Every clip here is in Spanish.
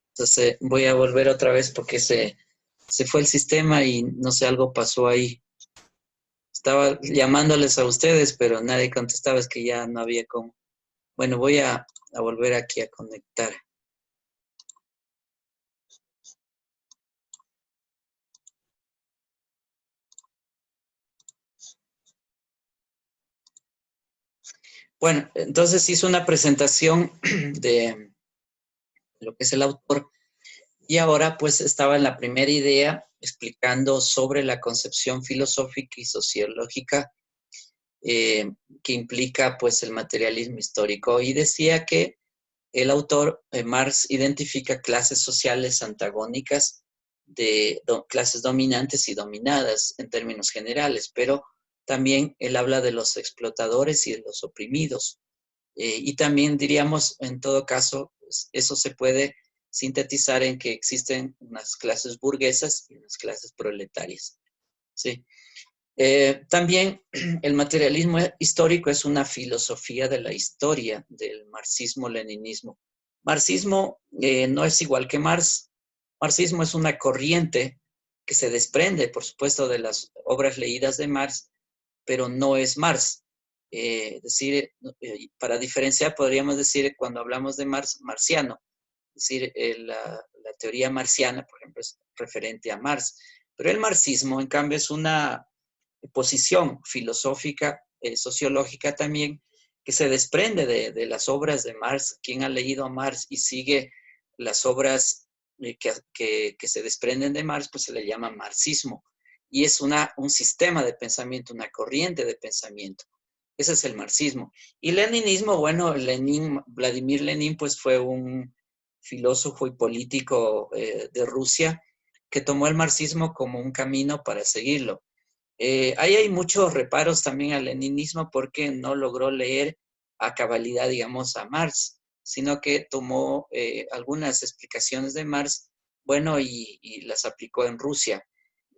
Entonces voy a volver otra vez porque se fue el sistema y no sé, algo pasó ahí. Estaba llamándoles a ustedes, pero nadie contestaba, es que ya no había cómo. Bueno, voy a volver aquí a conectar. Bueno, entonces hizo una presentación de lo que es el autor y ahora pues estaba en la primera idea explicando sobre la concepción filosófica y sociológica que implica pues el materialismo histórico y decía que el autor, Marx, identifica clases sociales antagónicas de clases dominantes y dominadas en términos generales, pero también él habla de los explotadores y de los oprimidos. Y también diríamos, en todo caso, eso se puede sintetizar en que existen unas clases burguesas y unas clases proletarias. ¿Sí? También el materialismo histórico es una filosofía de la historia del marxismo-leninismo. Marxismo no es igual que Marx. Marxismo es una corriente que se desprende, por supuesto, de las obras leídas de Marx, pero no es Marx. Para diferenciar, podríamos decir, cuando hablamos de Marx, marxiano. Es decir, la teoría marxiana, por ejemplo, es referente a Marx. Pero el marxismo, en cambio, es una posición filosófica, sociológica también, que se desprende de las obras de Marx. Quien ha leído a Marx y sigue las obras que se desprenden de Marx, pues se le llama marxismo. Y es un sistema de pensamiento, una corriente de pensamiento. Ese es el marxismo. Y leninismo, bueno, Vladimir Lenin, pues fue un filósofo y político de Rusia que tomó el marxismo como un camino para seguirlo. Ahí hay muchos reparos también al leninismo porque no logró leer a cabalidad, digamos, a Marx, sino que tomó algunas explicaciones de Marx, bueno, y las aplicó en Rusia.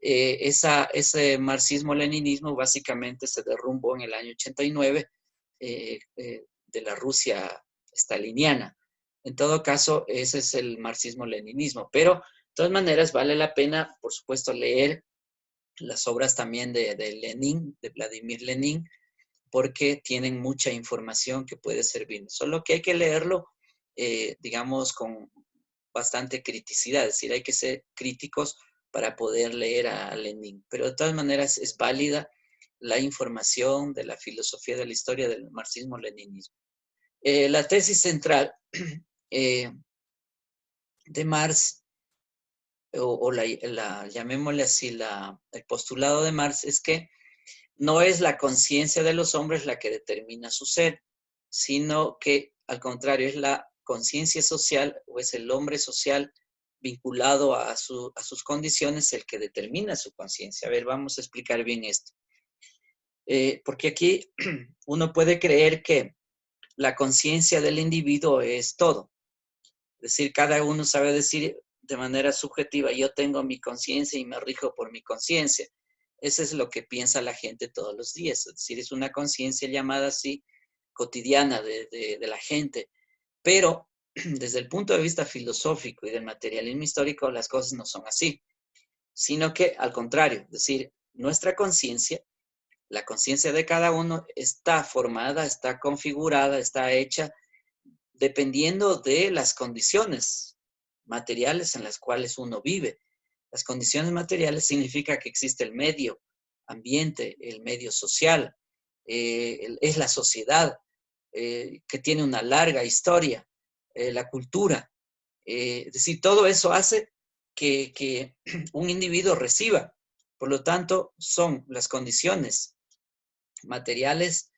Ese marxismo-leninismo básicamente se derrumbó en el año 89 de la Rusia staliniana. En todo caso, ese es el marxismo-leninismo, pero de todas maneras vale la pena, por supuesto, leer las obras también de Lenin, de Vladimir Lenin, porque tienen mucha información que puede servir. Solo que hay que leerlo, digamos, con bastante criticidad, es decir, hay que ser críticos para poder leer a Lenin. Pero de todas maneras es válida la información de la filosofía de la historia del marxismo-leninismo. La tesis central de Marx llamémosle así, el postulado de Marx es que no es la conciencia de los hombres la que determina su ser, sino que al contrario es la conciencia social o es el hombre social vinculado a sus condiciones el que determina su conciencia. A ver, vamos a explicar bien esto. Porque aquí uno puede creer que la conciencia del individuo es todo. Es decir, cada uno sabe decir de manera subjetiva, yo tengo mi conciencia y me rijo por mi conciencia. Eso es lo que piensa la gente todos los días. Es decir, es una conciencia llamada así cotidiana de la gente. Pero desde el punto de vista filosófico y del materialismo histórico, las cosas no son así, sino que al contrario, es decir, nuestra conciencia, la conciencia de cada uno está formada, está configurada, está hecha dependiendo de las condiciones materiales en las cuales uno vive. Las condiciones materiales significa que existe el medio ambiente, el medio social, es la sociedad que tiene una larga historia, la cultura. Es decir, todo eso hace que un individuo reciba. Por lo tanto, son las condiciones materiales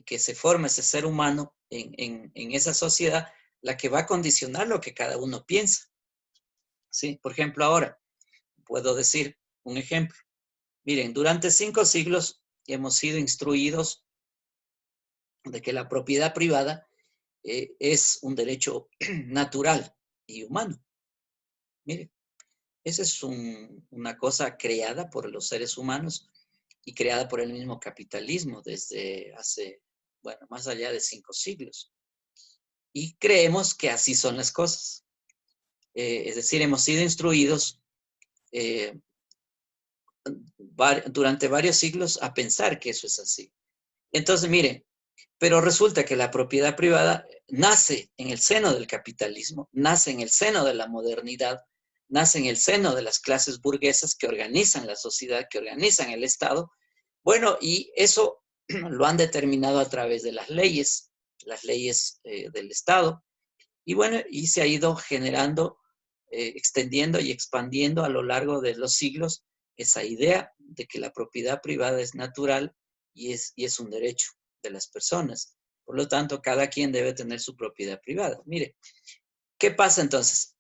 que se forma ese ser humano en esa sociedad la que va a condicionar lo que cada uno piensa. ¿Sí? Por ejemplo, ahora puedo decir un ejemplo. Miren, durante 5 siglos hemos sido instruidos de que la propiedad privada es un derecho natural y humano. Miren, esa es una cosa creada por los seres humanos y creada por el mismo capitalismo desde hace, bueno, más allá de 5 siglos. y creemos que así son las cosas. Es decir, hemos sido instruidos eh, durante varios siglos a pensar que eso es así. Entonces, miren, pero resulta que la propiedad privada nace en el seno del capitalismo, nace en el seno de la modernidad, nace en el seno de las clases burguesas que organizan la sociedad, que organizan el Estado. Bueno, y eso lo han determinado a través de las leyes del Estado. Y bueno, y se ha ido generando, extendiendo y expandiendo a lo largo de los siglos esa idea de que la propiedad privada es natural y es un derecho de las personas. Por lo tanto, cada quien debe tener su propiedad privada. Mire, ¿qué pasa entonces?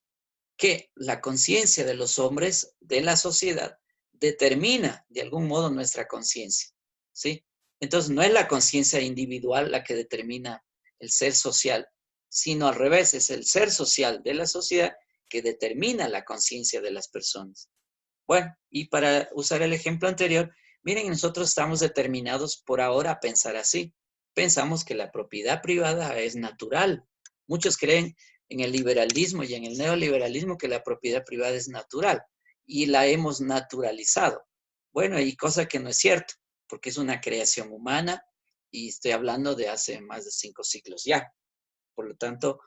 Que la conciencia de los hombres, de la sociedad, determina de algún modo nuestra conciencia, ¿sí? Entonces, no es la conciencia individual la que determina el ser social, sino al revés, es el ser social de la sociedad que determina la conciencia de las personas. Bueno, y para usar el ejemplo anterior, miren, nosotros estamos determinados por ahora a pensar así. Pensamos que la propiedad privada es natural. Muchos creen en el liberalismo y en el neoliberalismo que la propiedad privada es natural y la hemos naturalizado. Bueno, y cosa que no es cierto, porque es una creación humana y estoy hablando de hace más de 5 siglos ya. Por lo tanto,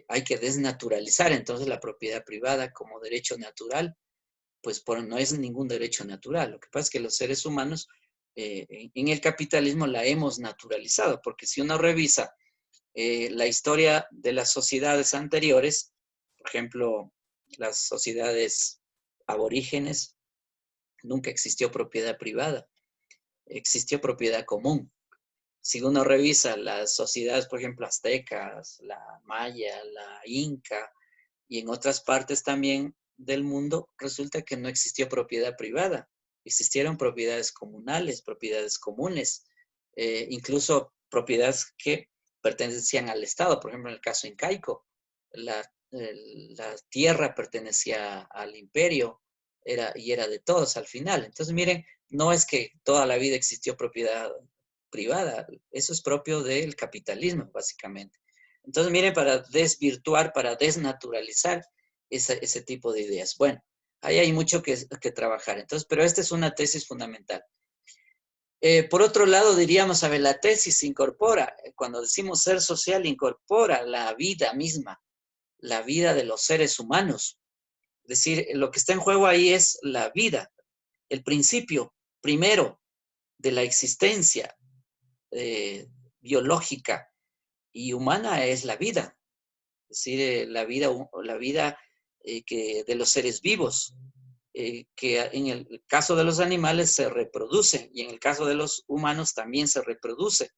hay que desnaturalizar entonces la propiedad privada como derecho natural, pues no es ningún derecho natural. Lo que pasa es que los seres humanos en el capitalismo la hemos naturalizado, porque si uno revisa la historia de las sociedades anteriores, por ejemplo, las sociedades aborígenes, nunca existió propiedad privada, existió propiedad común. Si uno revisa las sociedades, por ejemplo, aztecas, la maya, la inca, y en otras partes también del mundo, resulta que no existió propiedad privada. Existieron propiedades comunales, propiedades comunes, incluso propiedades que pertenecían al Estado. Por ejemplo, en el caso incaico, la, la tierra pertenecía al imperio y era de todos al final. Entonces, miren, no es que toda la vida existió propiedad privada, eso es propio del capitalismo, básicamente. Entonces, miren, para desvirtuar, para desnaturalizar ese tipo de ideas. Bueno, ahí hay mucho que trabajar. Entonces, pero esta es una tesis fundamental. Por otro lado, diríamos, a ver, la tesis incorpora, cuando decimos ser social, incorpora la vida misma, la vida de los seres humanos. Es decir, lo que está en juego ahí es la vida, el principio primero de la existencia biológica y humana es la vida. Es decir, la vida de los seres vivos, que en el caso de los animales se reproducen y en el caso de los humanos también se reproduce,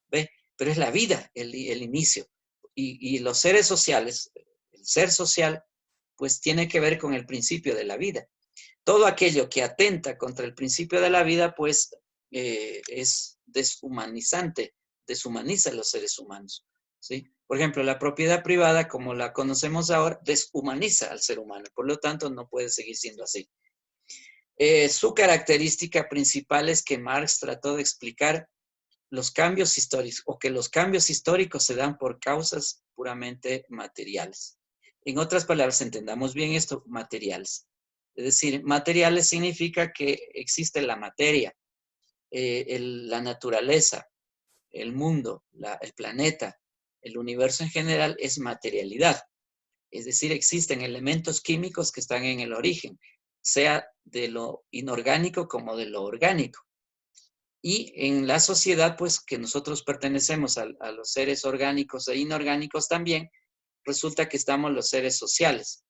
¿ve? Pero es la vida el inicio. Y los seres sociales, el ser social, pues tiene que ver con el principio de la vida. Todo aquello que atenta contra el principio de la vida, pues es deshumanizante, deshumaniza a los seres humanos, ¿sí? Por ejemplo, la propiedad privada, como la conocemos ahora, deshumaniza al ser humano, por lo tanto no puede seguir siendo así. Su característica principal es que Marx trató de explicar los cambios históricos, o que los cambios históricos se dan por causas puramente materiales. En otras palabras, entendamos bien esto, materiales. Es decir, materiales significa que existe la materia, la naturaleza, el mundo, el planeta, el universo en general es materialidad. Es decir, existen elementos químicos que están en el origen, sea de lo inorgánico como de lo orgánico. Y en la sociedad, pues que nosotros pertenecemos a los seres orgánicos e inorgánicos también, resulta que estamos los seres sociales.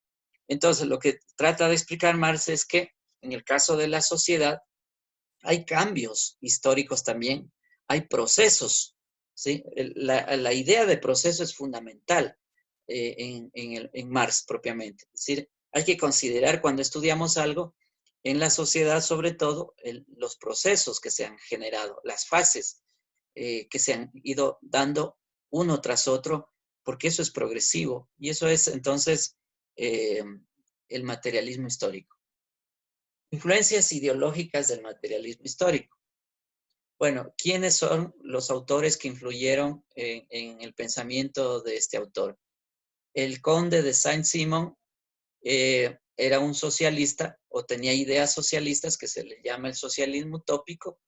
Entonces, lo que trata de explicar Marx es que en el caso de la sociedad hay cambios históricos también, hay procesos, ¿sí? La idea de proceso es fundamental en Marx propiamente. Es decir, hay que considerar cuando estudiamos algo en la sociedad, sobre todo, los procesos que se han generado, las fases que se han ido dando uno tras otro, porque eso es progresivo y eso es entonces el materialismo histórico. Influencias ideológicas del materialismo histórico. Bueno, ¿quiénes son los autores que influyeron en el pensamiento de este autor? El conde de Saint-Simon era un socialista o tenía ideas socialistas que se le llama el socialismo utópico.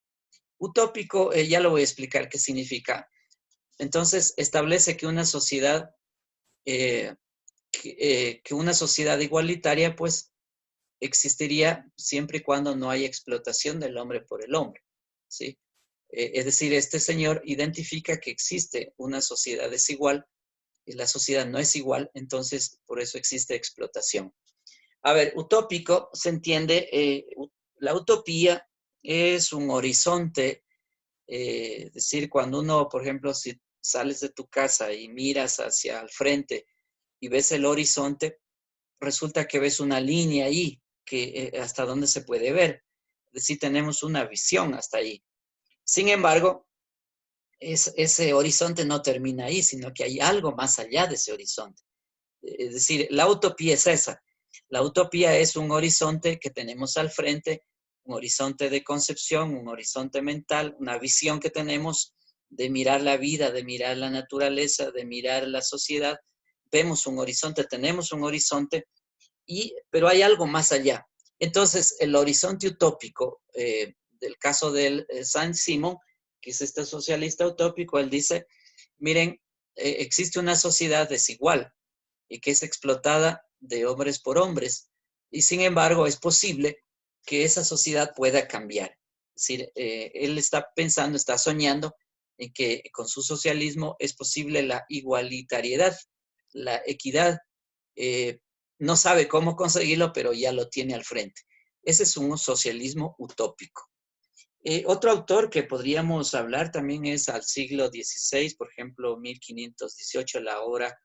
Utópico, ya lo voy a explicar qué significa. Entonces, establece que una sociedad, que una sociedad igualitaria, pues, existiría siempre y cuando no haya explotación del hombre por el hombre, ¿sí? Es decir, este señor identifica que existe una sociedad desigual y la sociedad no es igual, entonces por eso existe explotación. A ver, utópico se entiende, la utopía es un horizonte, es decir, cuando uno, por ejemplo, si sales de tu casa y miras hacia el frente y ves el horizonte, resulta que ves una línea ahí, que hasta dónde se puede ver. Es decir, tenemos una visión hasta ahí. Sin embargo, ese horizonte no termina ahí, sino que hay algo más allá de ese horizonte. Es decir, la utopía es esa. La utopía es un horizonte que tenemos al frente, un horizonte de concepción, un horizonte mental, una visión que tenemos de mirar la vida, de mirar la naturaleza, de mirar la sociedad. Vemos un horizonte, tenemos un horizonte, pero hay algo más allá. Entonces, el horizonte utópico, del caso del Saint-Simon, que es este socialista utópico, él dice, miren, existe una sociedad desigual y que es explotada de hombres por hombres, y sin embargo es posible que esa sociedad pueda cambiar. Es decir, él está pensando, está soñando en que con su socialismo es posible la igualitariedad, la equidad. Eh, no sabe cómo conseguirlo, pero ya lo tiene al frente. Ese es un socialismo utópico. Otro autor que podríamos hablar también es al siglo XVI, por ejemplo, 1518, la obra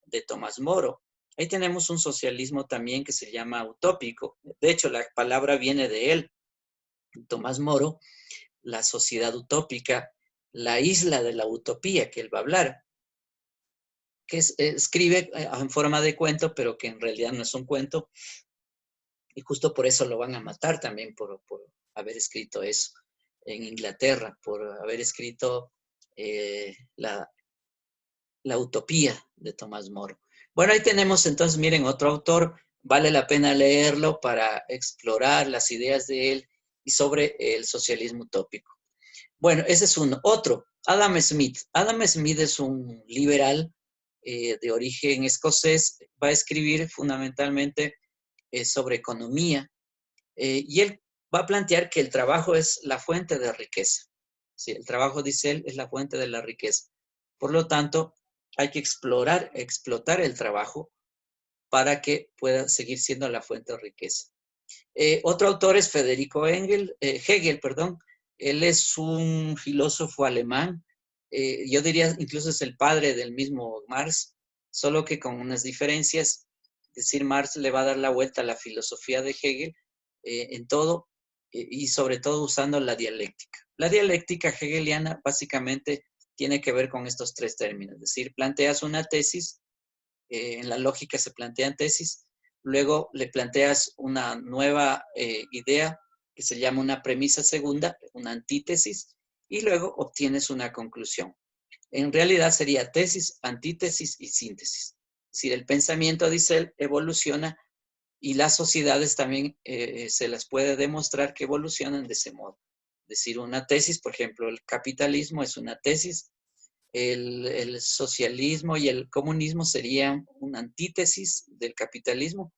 de Tomás Moro. Ahí tenemos un socialismo también que se llama utópico. De hecho, la palabra viene de él, Tomás Moro, la sociedad utópica, la isla de la utopía que él va a hablar, que escribe en forma de cuento, pero que en realidad no es un cuento, y justo por eso lo van a matar también por haber escrito eso en Inglaterra, por haber escrito la utopía de Tomás Moro. Bueno, ahí tenemos entonces, miren, otro autor, vale la pena leerlo para explorar las ideas de él y sobre el socialismo utópico. Bueno, ese es uno. Otro, Adam Smith. Adam Smith es un liberal de origen escocés, va a escribir fundamentalmente sobre economía, y él va a plantear que el trabajo es la fuente de riqueza. Sí, el trabajo, dice él, es la fuente de la riqueza. Por lo tanto, hay que explotar el trabajo para que pueda seguir siendo la fuente de riqueza. Otro autor es Federico Hegel, perdón. Él es un filósofo alemán. Yo diría incluso es el padre del mismo Marx, solo que con unas diferencias. Es decir, Marx le va a dar la vuelta a la filosofía de Hegel en todo, y sobre todo usando la dialéctica. La dialéctica hegeliana básicamente tiene que ver con estos tres términos. Es decir, planteas una tesis, en la lógica se plantean tesis, luego le planteas una nueva idea que se llama una premisa segunda, una antítesis, y luego obtienes una conclusión. En realidad sería tesis, antítesis y síntesis. Es decir, el pensamiento, dice él, evoluciona, y las sociedades también se las puede demostrar que evolucionan de ese modo. Es decir, una tesis, por ejemplo, el capitalismo es una tesis, el socialismo y el comunismo serían una antítesis del capitalismo,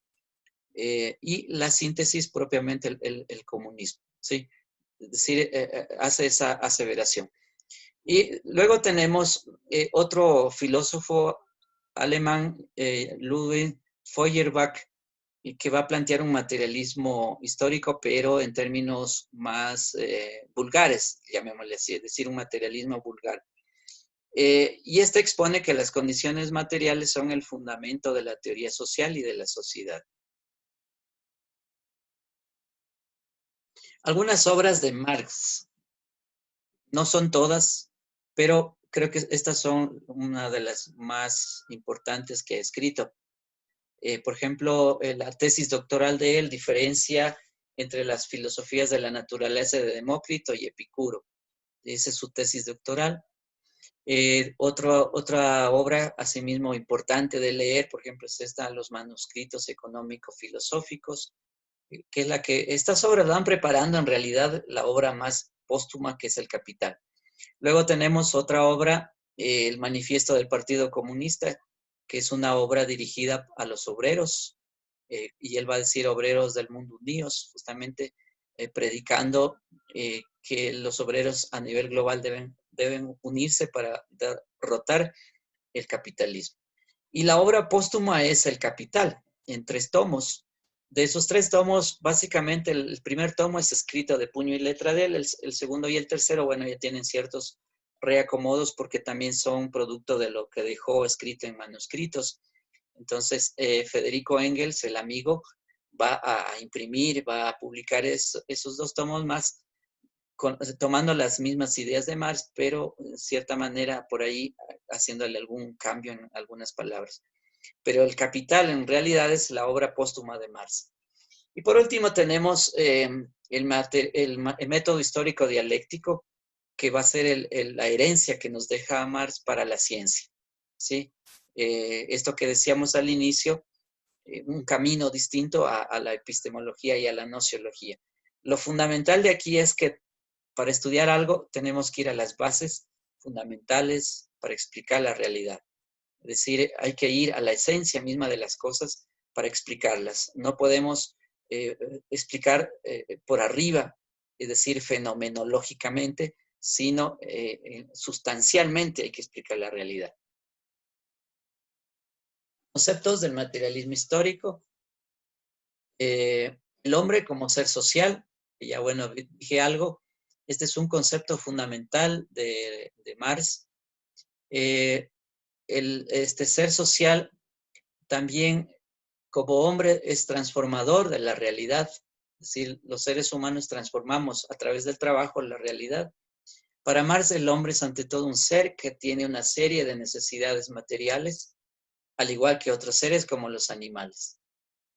y la síntesis propiamente el comunismo, ¿sí? Es decir, hace esa aseveración. Y luego tenemos otro filósofo alemán, Ludwig Feuerbach, que va a plantear un materialismo histórico, pero en términos más vulgares, llamémosle así, es decir, un materialismo vulgar. Y este expone que las condiciones materiales son el fundamento de la teoría social y de la sociedad. Algunas obras de Marx, no son todas, pero creo que estas son una de las más importantes que ha escrito. Por ejemplo, la tesis doctoral de él diferencia entre las filosofías de la naturaleza de Demócrito y Epicuro. esa es su tesis doctoral. Otra obra, asimismo, importante de leer, por ejemplo, es esta, Los manuscritos económico-filosóficos, que es la que, estas obras van preparando en realidad la obra más póstuma, que es El Capital. Luego tenemos otra obra, El Manifiesto del Partido Comunista, que es una obra dirigida a los obreros, y él va a decir obreros del mundo unidos, justamente predicando que los obreros a nivel global deben unirse para derrotar el capitalismo. Y la obra póstuma es El Capital, en 3 tomos. De esos 3 tomos, básicamente el primer tomo es escrito de puño y letra de él, el segundo y el tercero, bueno, ya tienen ciertos reacomodos porque también son producto de lo que dejó escrito en manuscritos. Entonces, Federico Engels, el amigo, va a imprimir, va a publicar esos 2 tomos más, tomando las mismas ideas de Marx, pero de cierta manera por ahí haciéndole algún cambio en algunas palabras. Pero El Capital en realidad es la obra póstuma de Marx. Y por último tenemos el método histórico dialéctico, que va a ser la herencia que nos deja Marx para la ciencia, ¿sí? Esto que decíamos al inicio, un camino distinto a la epistemología y a la nociología. Lo fundamental de aquí es que para estudiar algo tenemos que ir a las bases fundamentales para explicar la realidad. Es decir, hay que ir a la esencia misma de las cosas para explicarlas. No podemos explicar por arriba, es decir, fenomenológicamente, sino sustancialmente hay que explicar la realidad. Conceptos del materialismo histórico. El hombre como ser social, que ya bueno, dije algo, este es un concepto fundamental de Marx. Este ser social también como hombre es transformador de la realidad, es decir, los seres humanos transformamos a través del trabajo la realidad. Para Marx el hombre es ante todo un ser que tiene una serie de necesidades materiales, al igual que otros seres como los animales.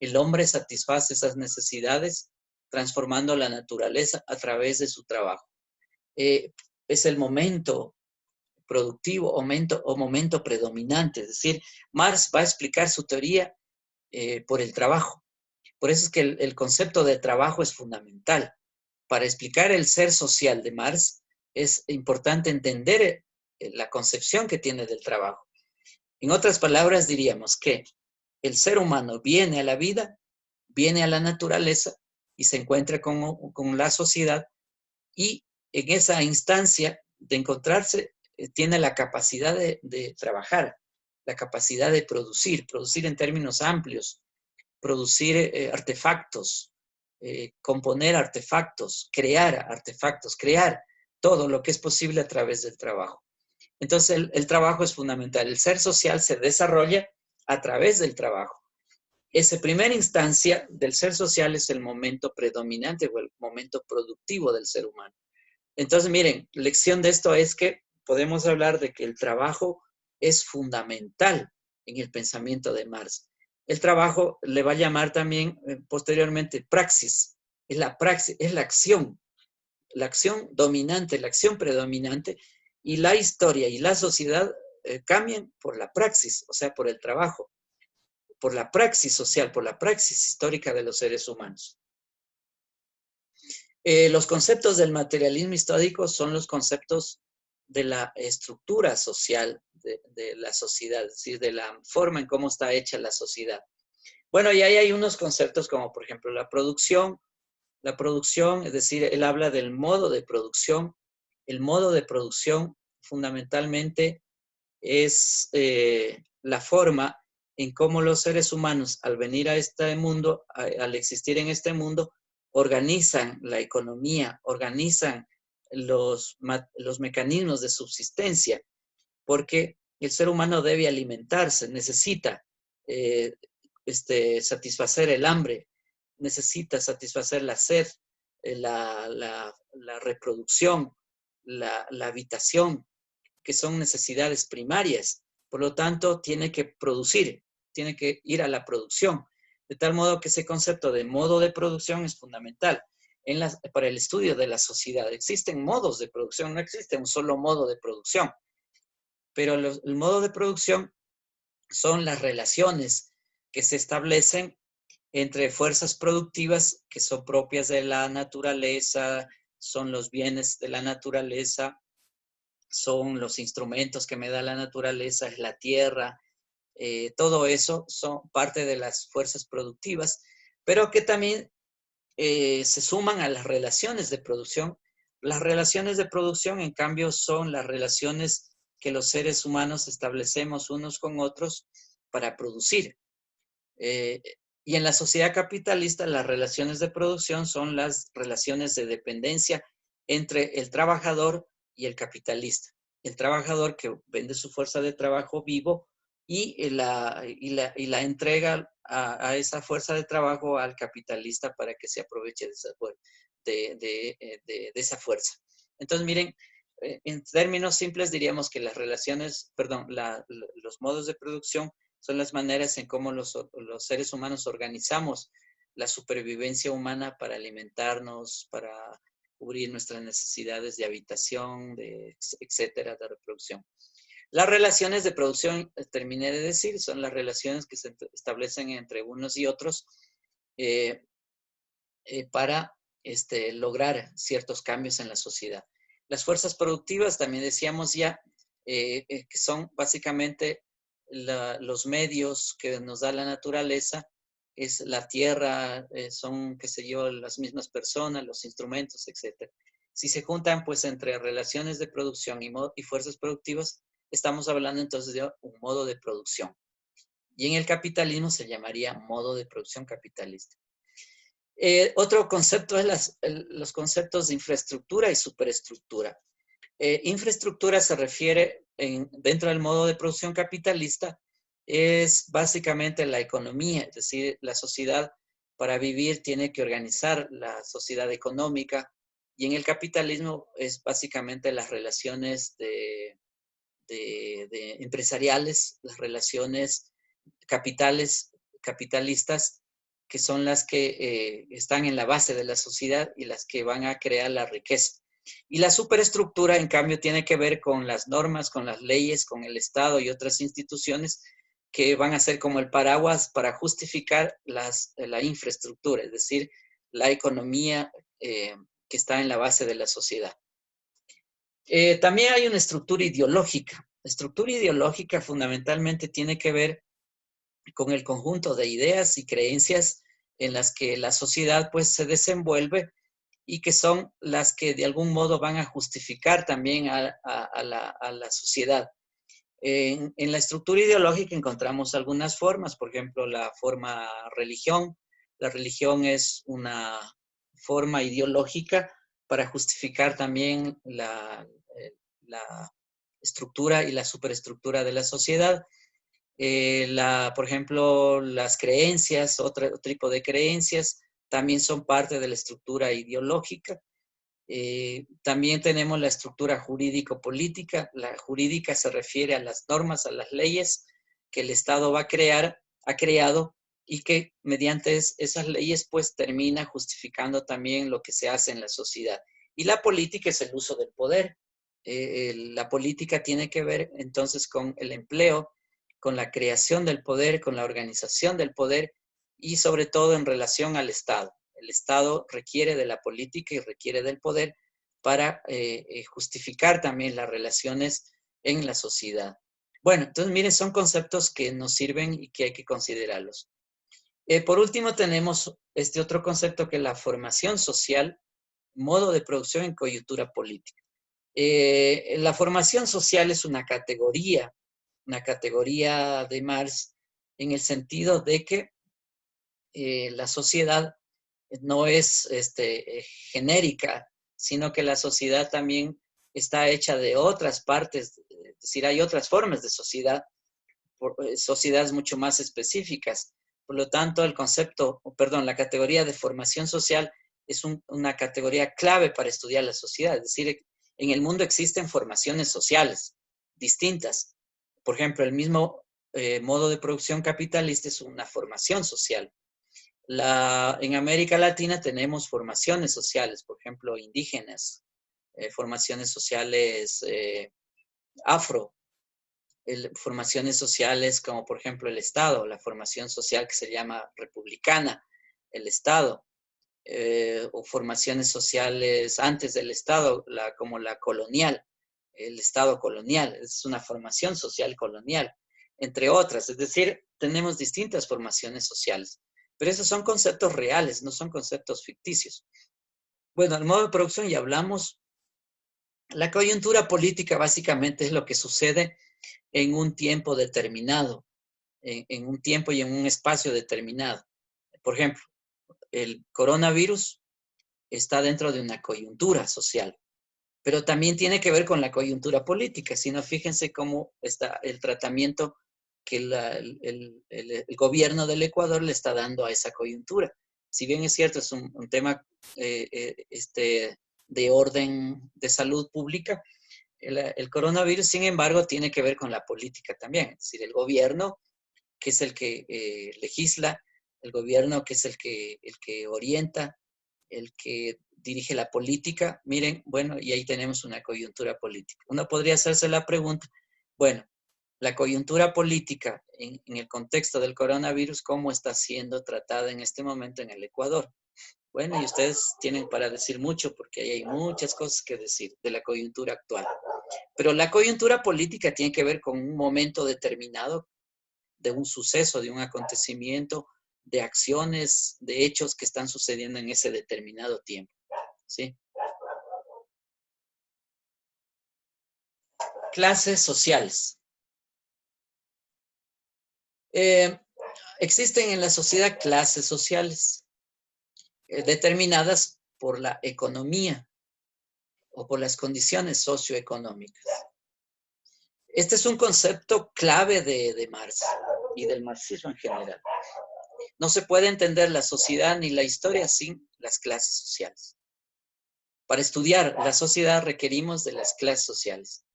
El hombre satisface esas necesidades transformando la naturaleza a través de su trabajo. Es el momento productivo o momento predominante, es decir, Marx va a explicar su teoría por el trabajo. Por eso es que el concepto de trabajo es fundamental. Para explicar el ser social de Marx es importante entender la concepción que tiene del trabajo. En otras palabras, diríamos que el ser humano viene a la vida, viene a la naturaleza y se encuentra con la sociedad, y en esa instancia de encontrarse tiene la capacidad de trabajar, la capacidad de producir en términos amplios, producir artefactos, componer artefactos, crear todo lo que es posible a través del trabajo. Entonces el trabajo es fundamental. El ser social se desarrolla a través del trabajo. Esa primera instancia del ser social es el momento predominante o el momento productivo del ser humano. Entonces, miren, lección de esto es que podemos hablar de que el trabajo es fundamental en el pensamiento de Marx. El trabajo le va a llamar también posteriormente praxis. Es la praxis, es la acción dominante, la acción predominante, y la historia y la sociedad cambian por la praxis, o sea, por el trabajo, por la praxis social, por la praxis histórica de los seres humanos. Los conceptos del materialismo histórico son los conceptos de la estructura social de la sociedad, es decir, de la forma en cómo está hecha la sociedad. Bueno, y ahí hay unos conceptos como, por ejemplo, la producción, es decir, él habla del modo de producción. El modo de producción fundamentalmente es la forma en cómo los seres humanos, al venir a este mundo, al existir en este mundo, organizan la economía, organizan los mecanismos de subsistencia, porque el ser humano debe alimentarse, necesita satisfacer el hambre, necesita satisfacer la sed, la reproducción, la habitación, que son necesidades primarias. Por lo tanto, tiene que producir, tiene que ir a la producción. De tal modo que ese concepto de modo de producción es fundamental. para el estudio de la sociedad. Existen modos de producción, no existe un solo modo de producción, pero el modo de producción son las relaciones que se establecen entre fuerzas productivas que son propias de la naturaleza, son los bienes de la naturaleza, son los instrumentos que me da la naturaleza, es la tierra, todo eso son parte de las fuerzas productivas, pero que también se suman a las relaciones de producción. Las relaciones de producción, en cambio, son las relaciones que los seres humanos establecemos unos con otros para producir. Y en la sociedad capitalista, las relaciones de producción son las relaciones de dependencia entre el trabajador y el capitalista. El trabajador que vende su fuerza de trabajo vivo y la entrega a esa fuerza de trabajo al capitalista para que se aproveche de esa fuerza. Entonces, miren, en términos simples diríamos que las relaciones, perdón, los modos de producción son las maneras en cómo los seres humanos organizamos la supervivencia humana para alimentarnos, para cubrir nuestras necesidades de habitación, etcétera, de reproducción. Las relaciones de producción, terminé de decir, son las relaciones que se establecen entre unos y otros para lograr ciertos cambios en la sociedad. Las fuerzas productivas, también decíamos ya, que son básicamente los medios que nos da la naturaleza, es la tierra, son, qué sé yo, las mismas personas, los instrumentos, etc. Si se juntan, pues, entre relaciones de producción y fuerzas productivas, estamos hablando entonces de un modo de producción. Y en el capitalismo se llamaría modo de producción capitalista. Otro concepto es los conceptos de infraestructura y superestructura. Infraestructura se refiere, dentro del modo de producción capitalista, es básicamente la economía, es decir, la sociedad para vivir tiene que organizar la sociedad económica, y en el capitalismo es básicamente las relaciones de empresariales, las relaciones capitalistas, que son las que están en la base de la sociedad y las que van a crear la riqueza. Y la superestructura, en cambio, tiene que ver con las normas, con las leyes, con el Estado y otras instituciones que van a ser como el paraguas para justificar la infraestructura, es decir, la economía que está en la base de la sociedad. También hay una estructura ideológica. La estructura ideológica fundamentalmente tiene que ver con el conjunto de ideas y creencias en las que la sociedad, pues, se desenvuelve, y que son las que de algún modo van a justificar también a la sociedad. En la estructura ideológica encontramos algunas formas, por ejemplo, la forma religión. La religión es una forma ideológica para justificar también la estructura y la superestructura de la sociedad. Por ejemplo, las creencias, otro tipo de creencias, también son parte de la estructura ideológica. También tenemos la estructura jurídico-política. La jurídica se refiere a las normas, a las leyes que el Estado ha creado, y que mediante esas leyes, pues, termina justificando también lo que se hace en la sociedad. Y la política es el uso del poder. La política tiene que ver entonces con el empleo, con la creación del poder, con la organización del poder, y sobre todo en relación al Estado. El Estado requiere de la política y requiere del poder para justificar también las relaciones en la sociedad. Bueno, entonces miren, son conceptos que nos sirven y que hay que considerarlos. Por último, tenemos este otro concepto, que es la formación social, modo de producción en coyuntura política. La formación social es una categoría de Marx, en el sentido de que la sociedad no es genérica, sino que la sociedad también está hecha de otras partes, es decir, hay otras formas de sociedad, sociedades mucho más específicas. Por lo tanto, la categoría de formación social es una categoría clave para estudiar la sociedad. Es decir, en el mundo existen formaciones sociales distintas. Por ejemplo, el mismo modo de producción capitalista es una formación social. En América Latina tenemos formaciones sociales, por ejemplo, indígenas, formaciones sociales afro, formaciones sociales como por ejemplo el Estado, la formación social que se llama republicana, el Estado, o formaciones sociales antes del Estado, como la colonial, el Estado colonial, es una formación social colonial, entre otras. Es decir, tenemos distintas formaciones sociales, pero esos son conceptos reales, no son conceptos ficticios. Bueno, al modo de producción ya hablamos. La coyuntura política básicamente es lo que sucede en un tiempo determinado, en un tiempo y en un espacio determinado. Por ejemplo, el coronavirus está dentro de una coyuntura social, pero también tiene que ver con la coyuntura política. Si no, fíjense cómo está el tratamiento que el gobierno del Ecuador le está dando a esa coyuntura. Si bien es cierto, es un tema de orden de salud pública, el coronavirus, sin embargo, tiene que ver con la política también. Es decir, el gobierno, que es el que legisla, el gobierno, que es el que orienta, el que dirige la política. Miren, bueno, y ahí tenemos una coyuntura política. Uno podría hacerse la pregunta, bueno, la coyuntura política en el contexto del coronavirus, ¿cómo está siendo tratada en este momento en el Ecuador? Bueno, y ustedes tienen para decir mucho, porque ahí hay muchas cosas que decir de la coyuntura actual. Pero la coyuntura política tiene que ver con un momento determinado de un suceso, de un acontecimiento, de acciones, de hechos que están sucediendo en ese determinado tiempo. ¿Sí? Clases sociales. Existen en la sociedad clases sociales determinadas por la economía o por las condiciones socioeconómicas. Este es un concepto clave de Marx y del marxismo en general. No se puede entender la sociedad ni la historia sin las clases sociales. Para estudiar la sociedad requerimos de las clases sociales.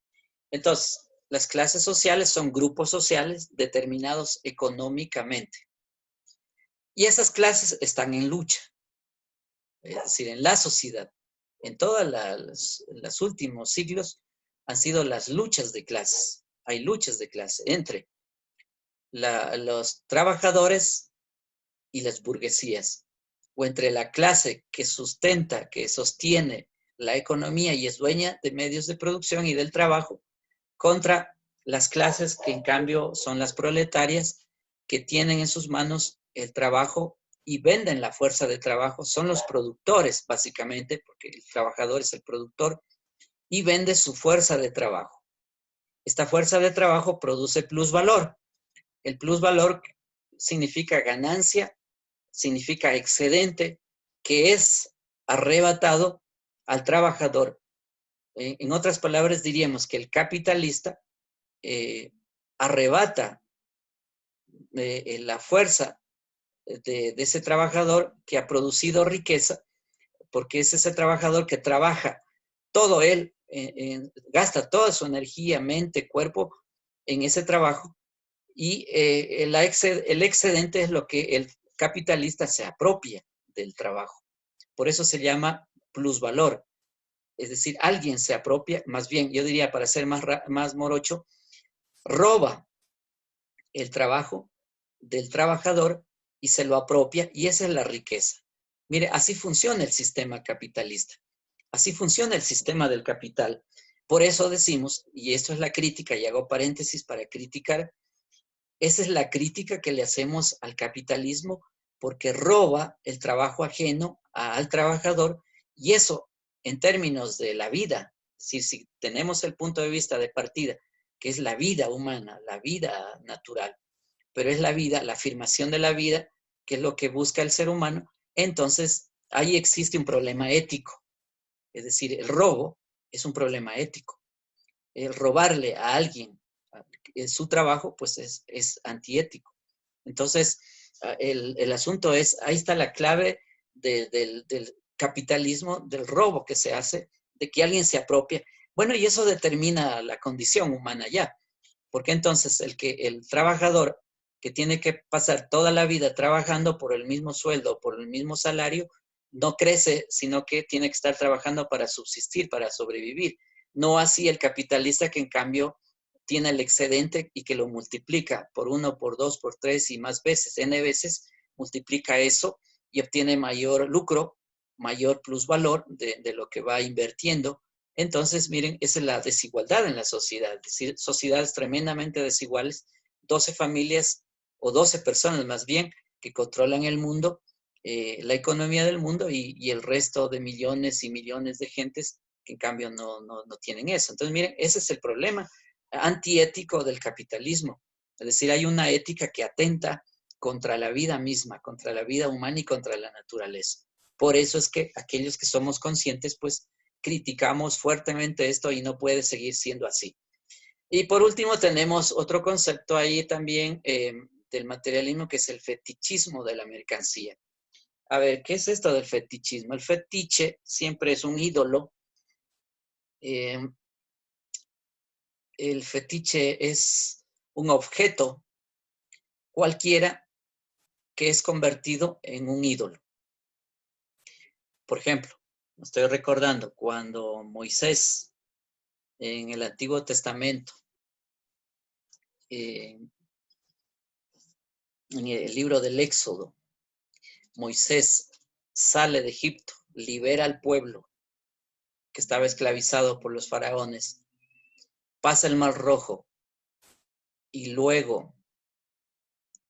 Entonces, las clases sociales son grupos sociales determinados económicamente. Y esas clases están en lucha, es decir, en la sociedad. En todos los últimos siglos han sido las luchas de clases. Hay luchas de clase entre los trabajadores y las burguesías, o entre la clase que sustenta, que sostiene la economía y es dueña de medios de producción y del trabajo, contra las clases que en cambio son las proletarias, que tienen en sus manos el trabajo y venden la fuerza de trabajo, son los productores básicamente, porque el trabajador es el productor, y vende su fuerza de trabajo. Esta fuerza de trabajo produce plusvalor. El plusvalor significa ganancia, significa excedente, que es arrebatado al trabajador. En otras palabras, diríamos que el capitalista arrebata la fuerza de ese trabajador que ha producido riqueza, porque es ese trabajador que trabaja todo él, gasta toda su energía, mente, cuerpo en ese trabajo, y el excedente es lo que el capitalista se apropia del trabajo. Por eso se llama plusvalor. Es decir, alguien se apropia, más bien, yo diría, para ser más morocho, roba el trabajo del trabajador y se lo apropia, y esa es la riqueza. Mire, así funciona el sistema capitalista. Así funciona el sistema del capital. Por eso decimos, y esto es la crítica, y hago paréntesis para criticar, esa es la crítica que le hacemos al capitalismo, porque roba el trabajo ajeno al trabajador, y eso en términos de la vida, si tenemos el punto de vista de partida, que es la vida humana, la vida natural, pero es la vida, la afirmación de la vida, que es lo que busca el ser humano, entonces ahí existe un problema ético. Es decir, el robo es un problema ético. El robarle a alguien su trabajo, pues es antiético. Entonces, el asunto es, ahí está la clave del capitalismo, del robo que se hace, de que alguien se apropia. Bueno, y eso determina la condición humana ya, porque entonces el trabajador que tiene que pasar toda la vida trabajando por el mismo sueldo, por el mismo salario, no crece, sino que tiene que estar trabajando para subsistir, para sobrevivir. No así el capitalista que en cambio tiene el excedente y que lo multiplica por 1, por 2, por 3 y más veces, n veces, multiplica eso y obtiene mayor lucro, mayor plusvalor de lo que va invirtiendo. Entonces, miren, esa es la desigualdad en la sociedad, es decir, sociedades tremendamente desiguales, 12 familias o 12 personas más bien que controlan el mundo, la economía del mundo y el resto de millones y millones de gentes que en cambio no tienen eso. Entonces, miren, ese es el problema antiético del capitalismo. Es decir, hay una ética que atenta contra la vida misma, contra la vida humana y contra la naturaleza. Por eso es que aquellos que somos conscientes, pues criticamos fuertemente esto y no puede seguir siendo así. Y por último tenemos otro concepto ahí también del materialismo, que es el fetichismo de la mercancía. A ver, ¿qué es esto del fetichismo? El fetiche siempre es un ídolo. El fetiche es un objeto cualquiera que es convertido en un ídolo. Por ejemplo, me estoy recordando cuando Moisés en el Antiguo Testamento, en el libro del Éxodo, Moisés sale de Egipto, libera al pueblo que estaba esclavizado por los faraones, pasa el Mar Rojo y luego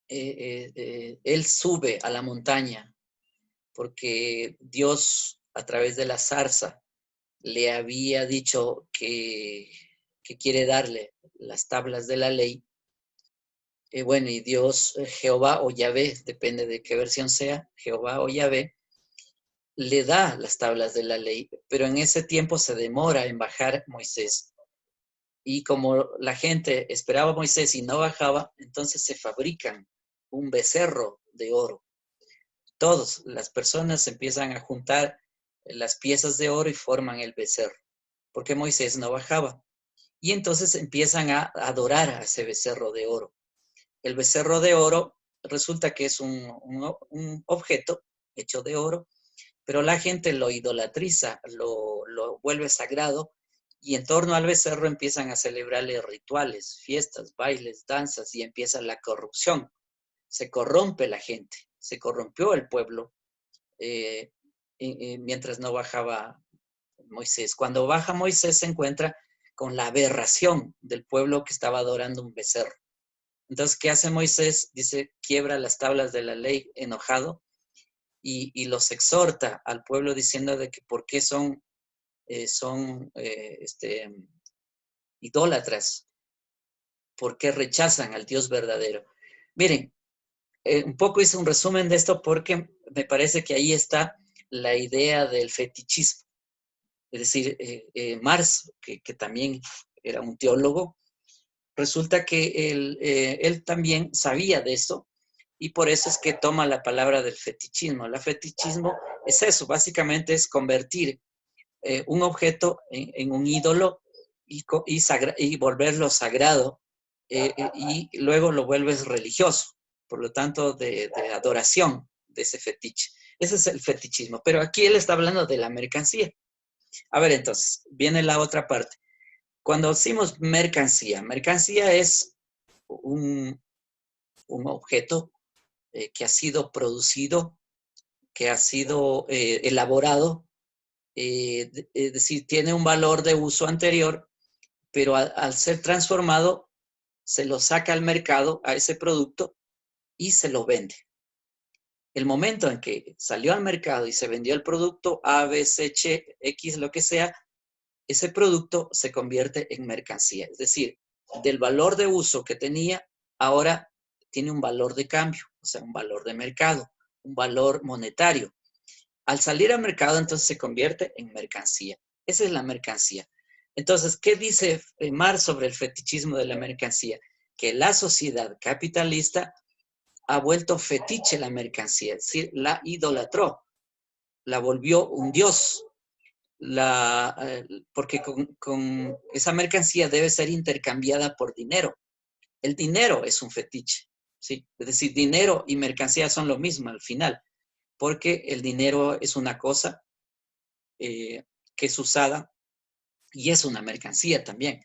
él sube a la montaña porque Dios a través de la zarza le había dicho que quiere darle las tablas de la ley. Bueno, y Dios, Jehová o Yahvé, depende de qué versión sea, Jehová o Yahvé, le da las tablas de la ley, pero en ese tiempo se demora en bajar Moisés. Y como la gente esperaba a Moisés y no bajaba, entonces se fabrican un becerro de oro. Todas las personas empiezan a juntar las piezas de oro y forman el becerro, porque Moisés no bajaba. Y entonces empiezan a adorar a ese becerro de oro. El becerro de oro resulta que es un objeto hecho de oro, pero la gente lo idolatriza, lo vuelve sagrado y en torno al becerro empiezan a celebrarle rituales, fiestas, bailes, danzas y empieza la corrupción. Se corrompe la gente, se corrompió el pueblo mientras no bajaba Moisés. Cuando baja Moisés se encuentra con la aberración del pueblo que estaba adorando un becerro. Entonces, ¿qué hace Moisés? Dice, quiebra las tablas de la ley enojado y los exhorta al pueblo diciendo de que por qué son idólatras, por qué rechazan al Dios verdadero. Miren, un poco hice un resumen de esto porque me parece que ahí está la idea del fetichismo. Es decir, Marx, que también era un teólogo, resulta que él también sabía de eso y por eso es que toma la palabra del fetichismo. El fetichismo es eso, básicamente es convertir un objeto en un ídolo y volverlo sagrado y luego lo vuelves religioso, por lo tanto de adoración de ese fetiche. Ese es el fetichismo, pero aquí él está hablando de la mercancía. A ver, entonces, viene la otra parte. Cuando decimos mercancía, mercancía es un objeto que ha sido producido, que ha sido elaborado, es decir, tiene un valor de uso anterior, pero al ser transformado, se lo saca al mercado a ese producto y se lo vende. El momento en que salió al mercado y se vendió el producto A, B, C, X, lo que sea, ese producto se convierte en mercancía. Es decir, del valor de uso que tenía, ahora tiene un valor de cambio, o sea, un valor de mercado, un valor monetario. Al salir al mercado, entonces se convierte en mercancía. Esa es la mercancía. Entonces, ¿qué dice Marx sobre el fetichismo de la mercancía? Que la sociedad capitalista ha vuelto fetiche la mercancía, es decir, la idolatró, la volvió un dios, porque con esa mercancía debe ser intercambiada por dinero. El dinero es un fetiche. ¿sí? Es decir, dinero y mercancía son lo mismo al final, porque el dinero es una cosa que es usada y es una mercancía también.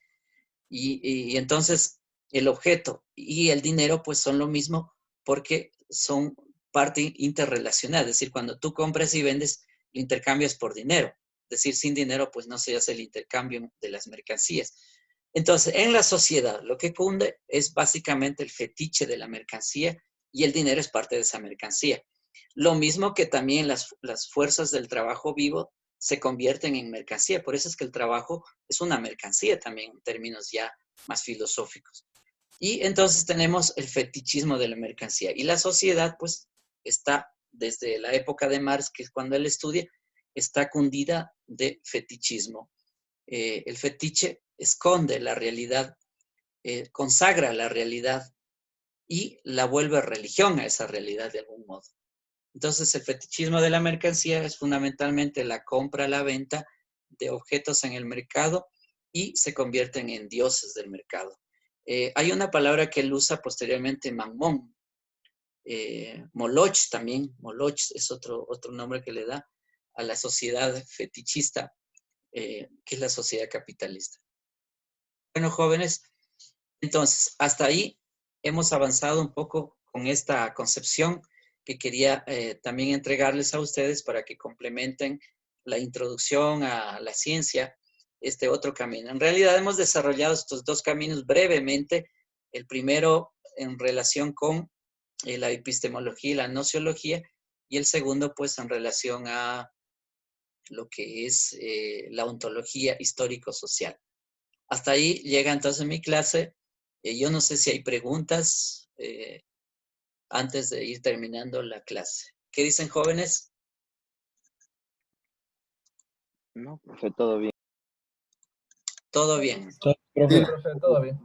Y entonces el objeto y el dinero pues son lo mismo porque son parte interrelacionada. Es decir, cuando tú compras y vendes, lo intercambias por dinero. Es decir, sin dinero pues no se hace el intercambio de las mercancías. Entonces, en la sociedad lo que cunde es básicamente el fetiche de la mercancía y el dinero es parte de esa mercancía. Lo mismo que también las fuerzas del trabajo vivo se convierten en mercancía. Por eso es que el trabajo es una mercancía también en términos ya más filosóficos. Y entonces tenemos el fetichismo de la mercancía. Y la sociedad, pues, está desde la época de Marx, que es cuando él estudia, está cundida de fetichismo. El fetiche esconde la realidad, consagra la realidad y la vuelve religión a esa realidad de algún modo. Entonces, el fetichismo de la mercancía es fundamentalmente la compra, la venta de objetos en el mercado y se convierten en dioses del mercado. Hay una palabra que él usa posteriormente, mamón. Moloch también, Moloch es otro nombre que le da a la sociedad fetichista, que es la sociedad capitalista. Bueno, jóvenes, entonces, hasta ahí hemos avanzado un poco con esta concepción que quería también entregarles a ustedes para que complementen la introducción a la ciencia, este otro camino. En realidad hemos desarrollado estos dos caminos brevemente. El primero en relación con la epistemología y la nociología, y el segundo pues en relación a lo que es la ontología histórico-social. Hasta ahí llega entonces mi clase. Yo no sé si hay preguntas antes de ir terminando la clase. ¿Qué dicen, jóvenes? No, profe, todo bien. Todo bien. Sí, profe, todo bien.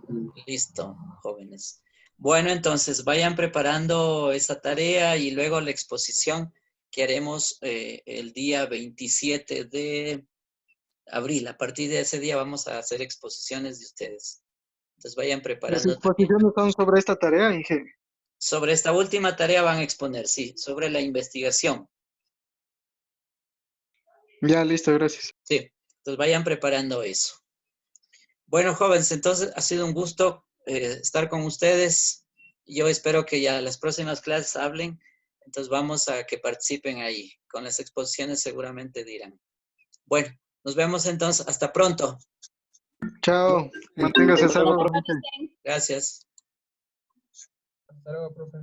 Listo, jóvenes. Bueno, entonces vayan preparando esa tarea y luego la exposición que haremos el día 27 de abril. A partir de ese día vamos a hacer exposiciones de ustedes. Entonces vayan Las preparando también. exposiciones son sobre esta tarea, Inge. Sobre esta última tarea van a exponer, sí, sobre la investigación. Ya, listo, gracias. Sí, entonces vayan preparando eso. Bueno, jóvenes, entonces ha sido un gusto estar con ustedes. Yo espero que ya las próximas clases hablen. Entonces vamos a que participen ahí. Con las exposiciones seguramente dirán. Bueno, nos vemos entonces. Hasta pronto. Chao, manténgase sano. Gracias. Hasta luego, profe.